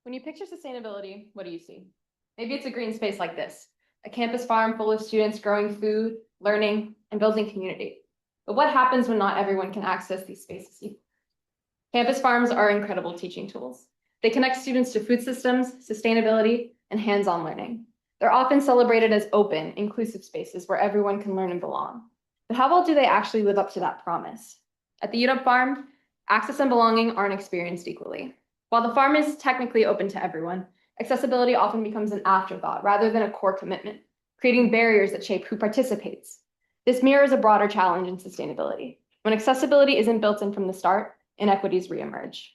When you picture sustainability, what do you see? Maybe it's a green space like this, a campus farm full of students growing food, learning, and building community. But what happens when not everyone can access these spaces? Campus farms are incredible teaching tools. They connect students to food systems, sustainability, and hands-on learning. They're often celebrated as open, inclusive spaces where everyone can learn and belong. But how well do they actually live up to that promise? At the UW farm, access and belonging aren't experienced equally. While the farm is technically open to everyone, accessibility often becomes an afterthought rather than a core commitment, creating barriers that shape who participates. This mirrors a broader challenge in sustainability. When accessibility isn't built in from the start, inequities reemerge.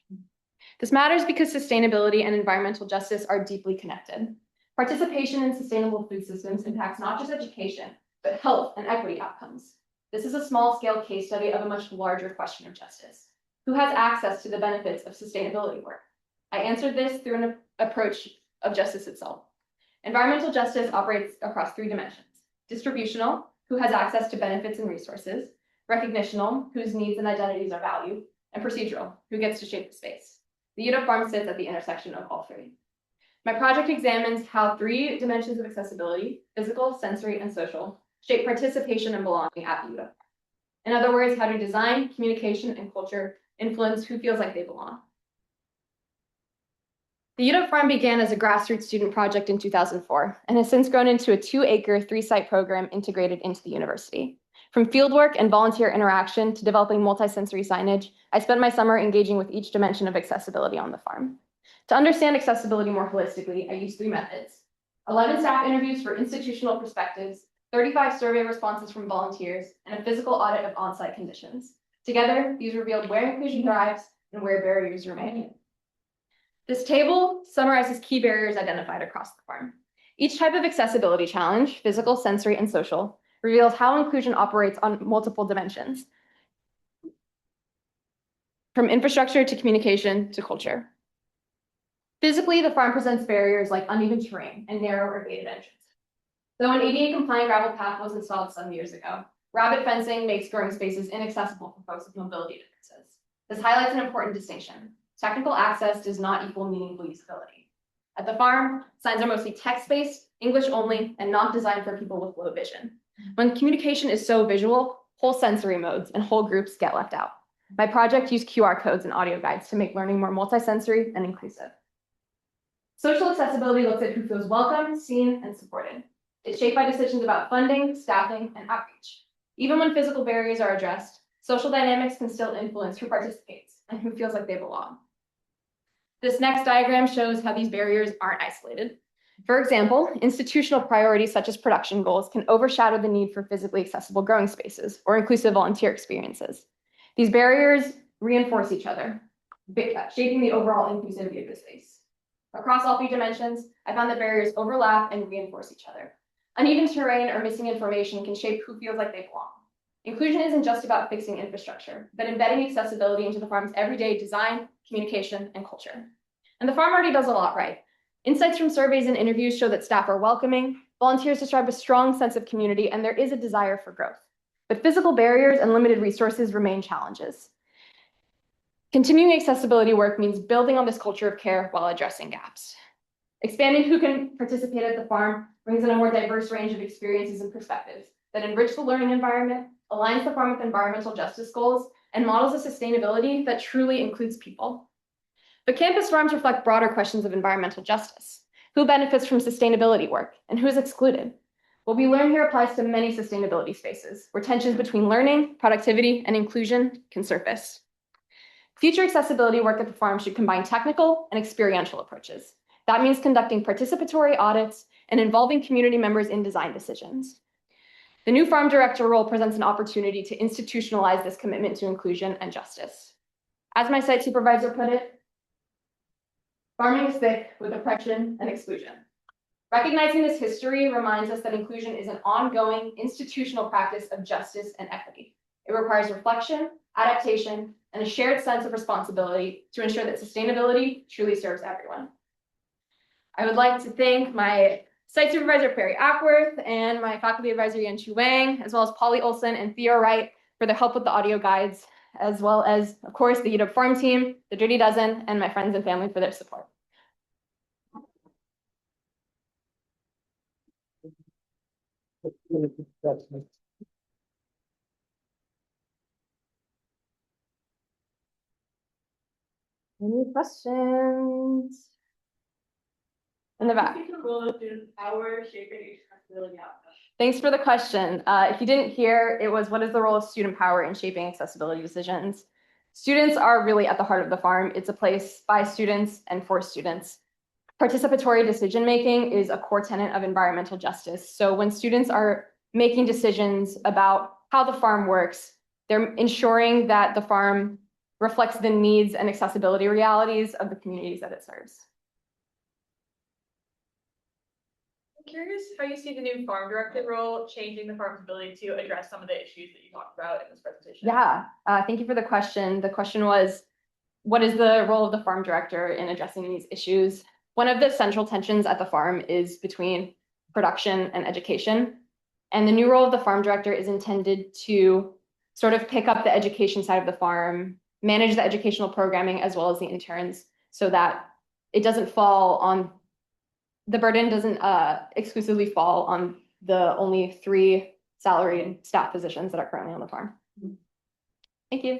This matters because sustainability and environmental justice are deeply connected. Participation in sustainable food systems impacts not just education, but health and equity outcomes. This is a small-scale case study of a much larger question of justice. Who has access to the benefits of sustainability work? I answered this through an approach of justice itself. Environmental justice operates across three dimensions: distributional, who has access to benefits and resources; recognitional, whose needs and identities are valued; and procedural, who gets to shape the space. The UW farm sits at the intersection of all three. My project examines how three dimensions of accessibility, physical, sensory, and social, shape participation and belonging at the UW. In other words, how do design, communication, and culture influence who feels like they belong? The UW Farm began as a grassroots student project in 2004 and has since grown into a 2-acre, 3-site program integrated into the university. From fieldwork and volunteer interaction to developing multisensory signage, I spent my summer engaging with each dimension of accessibility on the farm. To understand accessibility more holistically, I used 3 methods: 11 staff interviews for institutional perspectives, 35 survey responses from volunteers, and a physical audit of on-site conditions. Together, these revealed where inclusion thrives and where barriers remain. This table summarizes key barriers identified across the farm. Each type of accessibility challenge, physical, sensory, and social, reveals how inclusion operates on multiple dimensions, from infrastructure to communication to culture. Physically, the farm presents barriers like uneven terrain and narrow or gated entrance. Though an ADA-compliant gravel path was installed some years ago, rabbit fencing makes growing spaces inaccessible for folks with mobility differences. This highlights an important distinction. Technical access does not equal meaningful usability. At the farm, signs are mostly text-based, English only, and not designed for people with low vision. When communication is so visual, whole sensory modes and whole groups get left out. My project used QR codes and audio guides to make learning more multisensory and inclusive. Social accessibility looks at who feels welcome, seen, and supported. It's shaped by decisions about funding, staffing, and outreach. Even when physical barriers are addressed, social dynamics can still influence who participates and who feels like they belong. This next diagram shows how these barriers aren't isolated. For example, institutional priorities such as production goals can overshadow the need for physically accessible growing spaces or inclusive volunteer experiences. These barriers reinforce each other, shaping the overall inclusivity of the space. Across all 3 dimensions, I found that barriers overlap and reinforce each other. Uneven terrain or missing information can shape who feels like they belong. Inclusion isn't just about fixing infrastructure, but embedding accessibility into the farm's everyday design, communication, and culture. And the farm already does a lot right. Insights from surveys and interviews show that staff are welcoming, volunteers describe a strong sense of community, and there is a desire for growth. But physical barriers and limited resources remain challenges. Continuing accessibility work means building on this culture of care while addressing gaps. Expanding who can participate at the farm brings in a more diverse range of experiences and perspectives that enrich the learning environment, aligns the farm with environmental justice goals, and models a sustainability that truly includes people. But campus farms reflect broader questions of environmental justice. Who benefits from sustainability work, and who is excluded? What we learn here applies to many sustainability spaces, where tensions between learning, productivity, and inclusion can surface. Future accessibility work at the farm should combine technical and experiential approaches. That means conducting participatory audits and involving community members in design decisions. The new farm director role presents an opportunity to institutionalize this commitment to inclusion and justice. As my site supervisor put it, farming is thick with oppression and exclusion. Recognizing this history reminds us that inclusion is an ongoing institutional practice of justice and equity. It requires reflection, adaptation, and a shared sense of responsibility to ensure that sustainability truly serves everyone. I would like to thank my site supervisor, Perry Ackworth, and my faculty advisor, Yan Chu Wang, as well as Polly Olson and Theo Wright for their help with the audio guides, as well as, of course, the UW Farm team, the Dirty Dozen, and my friends and family for their support. Any questions? In the back. Thanks for the question. If you didn't hear, it was what is the role of student power in shaping accessibility decisions? Students are really at the heart of the farm. It's a place by students and for students. Participatory decision-making is a core tenet of environmental justice. So when students are making decisions about how the farm works, they're ensuring that the farm reflects the needs and accessibility realities of the communities that it serves. I'm curious how you see the new farm director role changing the farm's ability to address some of the issues that you talked about in this presentation. Yeah, thank you for the question. The question was, what is the role of the farm director in addressing these issues? One of the central tensions at the farm is between production and education. And the new role of the farm director is intended to sort of pick up the education side of the farm, manage the educational programming as well as the interns, so that it doesn't fall on, the burden doesn't exclusively fall on the only 3 salaried staff positions that are currently on the farm. Thank you.